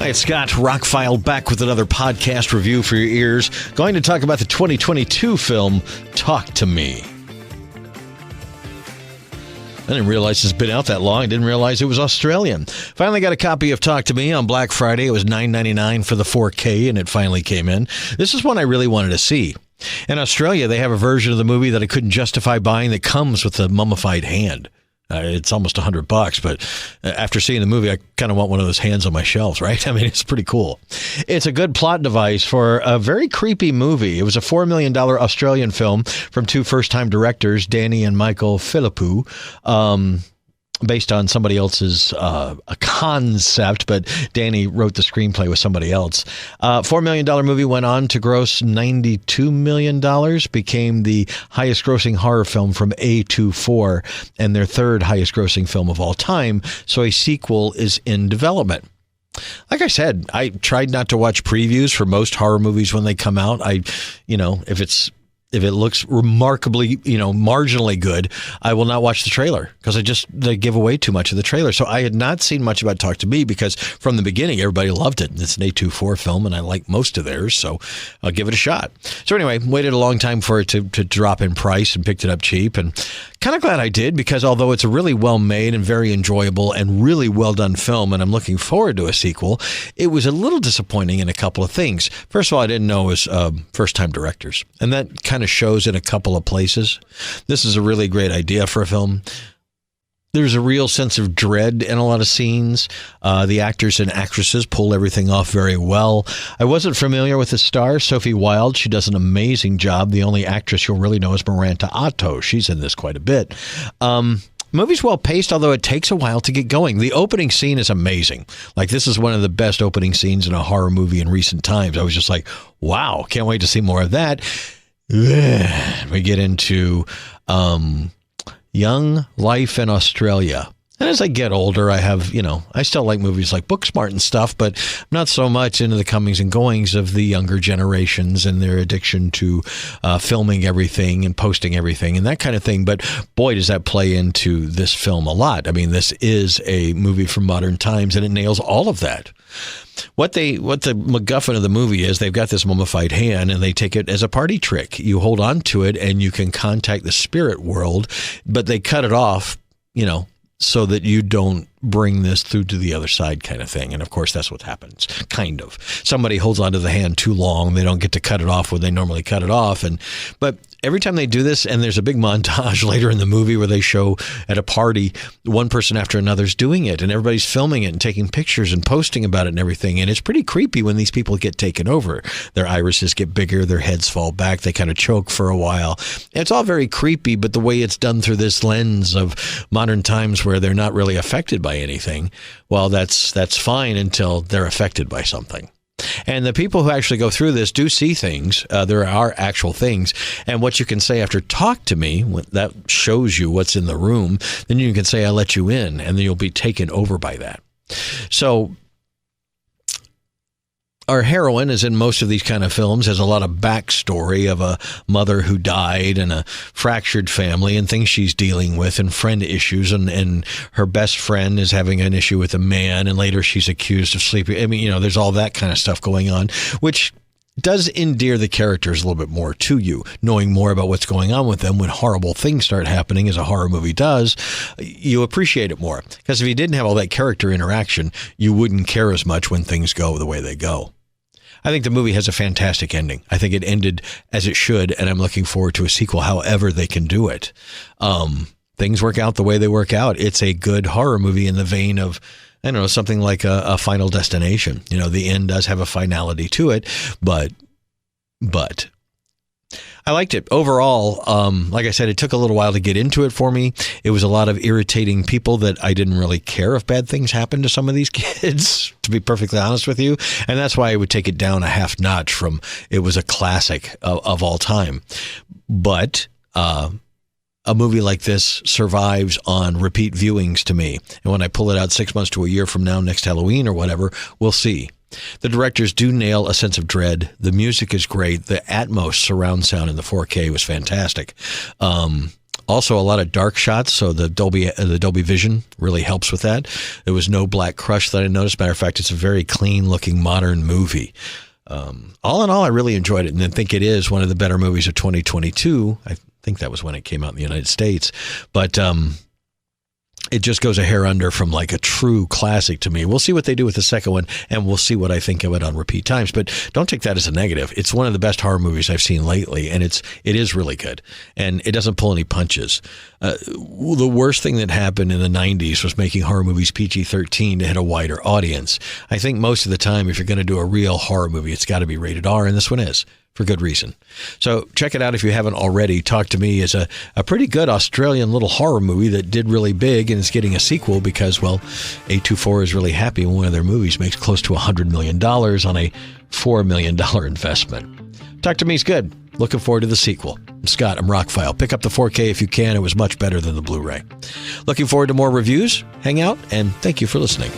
Hi, it's Scott, ROCKFILE, back with another podcast review for your ears. Going to talk about the 2022 film, Talk to Me. I didn't realize it's been out that long. I didn't realize it was Australian. Finally got a copy of Talk to Me on Black Friday. It was $9.99 for the 4K, and it finally came in. This is one I really wanted to see. In Australia, they have a version of the movie that I couldn't justify buying that comes with a mummified hand. It's almost $100, but after seeing the movie, I kind of want one of those hands on my shelves, right? I mean, it's pretty cool. It's a good plot device for a very creepy movie. It was a $4 million Australian film from two first-time directors, Danny and Michael Philippou, based on somebody else's a concept, but Danny wrote the screenplay with somebody else. $4 million movie went on to gross $92 million, became the highest grossing horror film from A24 and their third highest grossing film of all time. So a sequel is in development. Like I said, I tried not to watch previews for most horror movies when they come out. If it looks remarkably, marginally good, I will not watch the trailer because they give away too much of the trailer. So I had not seen much about Talk to Me because from the beginning, everybody loved it. It's an A24 film, and I like most of theirs, so I'll give it a shot. So anyway, waited a long time for it to drop in price and picked it up cheap, and kind of glad I did because although it's a really well-made and very enjoyable and really well-done film, and I'm looking forward to a sequel, it was a little disappointing in a couple of things. First of all, I didn't know it was first-time directors, and that kind of shows in a couple of places. This is a really great idea for a film. There's a real sense of dread in a lot of scenes. The actors and actresses pull everything off very well. I wasn't familiar with the star, Sophie Wilde. She does an amazing job. The only actress you'll really know is Miranda Otto. She's in this quite a bit. Movie's well paced, although it takes a while to get going. The opening scene is amazing. Like, this is one of the best opening scenes in a horror movie in recent times. I was just like, wow, can't wait to see more of that. We get into young life in Australia. And as I get older, I have, I still like movies like Booksmart and stuff, but not so much into the comings and goings of the younger generations and their addiction to filming everything and posting everything and that kind of thing. But boy, does that play into this film a lot. I mean, this is a movie from modern times, and it nails all of that. What the MacGuffin of the movie is, they've got this mummified hand and they take it as a party trick. You hold on to it and you can contact the spirit world, but they cut it off, so that you don't bring this through to the other side kind of thing. And of course, that's what happens, kind of. Somebody holds onto the hand too long. They don't get to cut it off when they normally cut it off. But every time they do this, and there's a big montage later in the movie where they show at a party, one person after another's doing it, and everybody's filming it and taking pictures and posting about it and everything. And it's pretty creepy when these people get taken over. Their irises get bigger, their heads fall back, they kind of choke for a while. It's all very creepy, but the way it's done through this lens of modern times where they're not really affected by anything, well, that's fine until they're affected by something. And the people who actually go through this do see things. There are actual things. And what you can say after Talk to Me, that shows you what's in the room, then you can say, I let you in, and then you'll be taken over by that. So our heroine, as in most of these kind of films, has a lot of backstory of a mother who died and a fractured family and things she's dealing with and friend issues. And her best friend is having an issue with a man, and later she's accused of sleeping. I mean, there's all that kind of stuff going on, which does endear the characters a little bit more to you. Knowing more about what's going on with them when horrible things start happening, as a horror movie does, you appreciate it more. Because if you didn't have all that character interaction, you wouldn't care as much when things go the way they go. I think the movie has a fantastic ending. I think it ended as it should, and I'm looking forward to a sequel however they can do it. Things work out the way they work out. It's a good horror movie in the vein of, I don't know, something like a Final Destination. The end does have a finality to it, but I liked it overall. Like I said, it took a little while to get into it for me. It was a lot of irritating people that I didn't really care if bad things happened to some of these kids, to be perfectly honest with you. And that's why I would take it down a half notch from it was a classic of all time. But a movie like this survives on repeat viewings to me. And when I pull it out 6 months to a year from now, next Halloween or whatever, we'll see. The directors do nail a sense of dread. The music is great. The Atmos surround sound in the 4K was fantastic. Also, a lot of dark shots, so the Dolby Vision really helps with that. There was no black crush that I noticed. Matter of fact, it's a very clean-looking modern movie. All in all, I really enjoyed it, and I think it is one of the better movies of 2022. I think that was when it came out in the United States. But it just goes a hair under from like a true classic to me. We'll see what they do with the second one, and we'll see what I think of it on repeat times. But don't take that as a negative. It's one of the best horror movies I've seen lately, and it is really good. And it doesn't pull any punches. The worst thing that happened in the 90s was making horror movies PG-13 to hit a wider audience. I think most of the time, if you're going to do a real horror movie, it's got to be rated R, and this one is, for good reason. So check it out if you haven't already. Talk to Me is a pretty good Australian little horror movie that did really big and is getting a sequel because, well, A24 is really happy when one of their movies makes close to $100 million on a $4 million investment. Talk to Me's good. Looking forward to the sequel. I'm Scott, I'm ROCKFILE. Pick up the 4K if you can. It was much better than the Blu-ray. Looking forward to more reviews. Hang out, and thank you for listening.